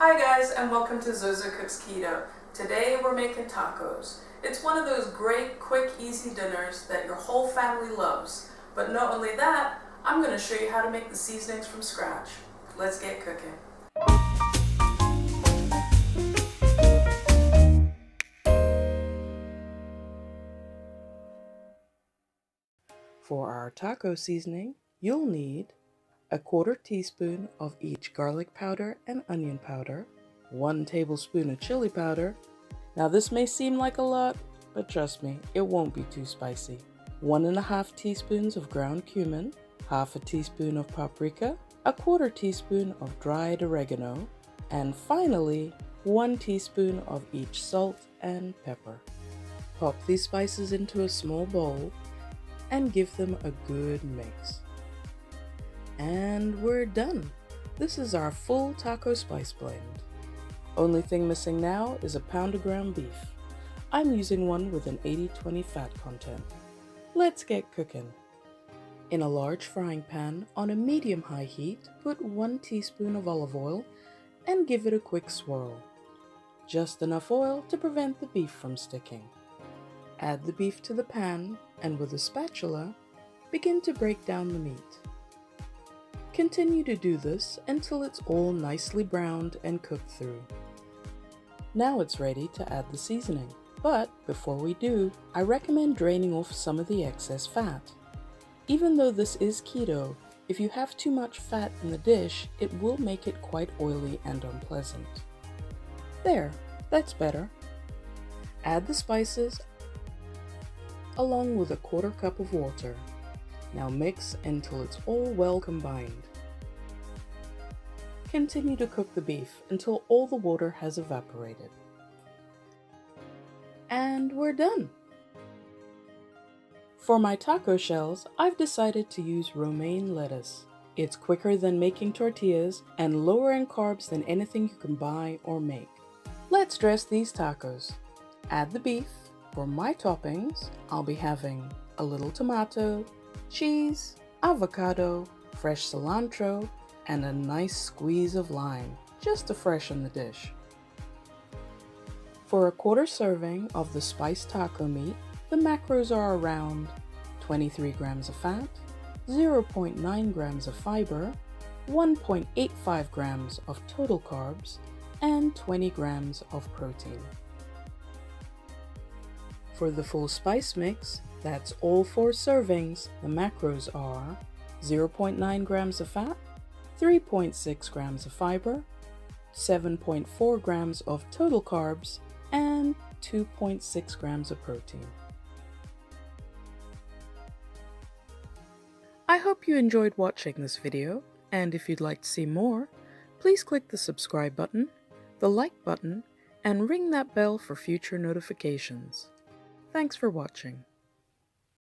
Hi guys, and welcome to Zozo Cooks Keto. Today we're making tacos. It's one of those great, quick, easy dinners that your whole family loves. But not only that, I'm going to show you how to make the seasonings from scratch. Let's get cooking. For our taco seasoning, you'll need a 1/4 teaspoon of each garlic powder and onion powder, 1 tablespoon of chili powder. Now this may seem like a lot, but trust me, it won't be too spicy. 1½ teaspoons of ground cumin, 1/2 teaspoon of paprika, a 1/4 teaspoon of dried oregano, and finally 1 teaspoon of each salt and pepper. Pop these spices into a small bowl and give them a good mix. And we're done. This is our full taco spice blend. Only thing missing now is a pound of ground beef. I'm using one with an 80-20 fat content. Let's get cooking. In a large frying pan on a medium-high heat, put 1 teaspoon of olive oil and give it a quick swirl. Just enough oil to prevent the beef from sticking. Add the beef to the pan and with a spatula, begin to break down the meat. Continue to do this until it's all nicely browned and cooked through. Now it's ready to add the seasoning, but before we do, I recommend draining off some of the excess fat. Even though this is keto, if you have too much fat in the dish, it will make it quite oily and unpleasant. There, that's better. Add the spices along with a 1/4 cup of water. Now mix until it's all well combined. Continue to cook the beef until all the water has evaporated. And we're done! For my taco shells, I've decided to use romaine lettuce. It's quicker than making tortillas and lower in carbs than anything you can buy or make. Let's dress these tacos. Add the beef. For my toppings, I'll be having a little tomato, cheese, avocado, fresh cilantro, and a nice squeeze of lime, just to freshen the dish. For a 1/4 serving of the spiced taco meat, the macros are around 23 grams of fat, 0.9 grams of fiber, 1.85 grams of total carbs, and 20 grams of protein. For the full spice mix, that's all 4 servings, the macros are 0.9 grams of fat, 3.6 grams of fiber, 7.4 grams of total carbs, and 2.6 grams of protein. I hope you enjoyed watching this video, and if you'd like to see more, please click the subscribe button, the like button, and ring that bell for future notifications. Thanks for watching.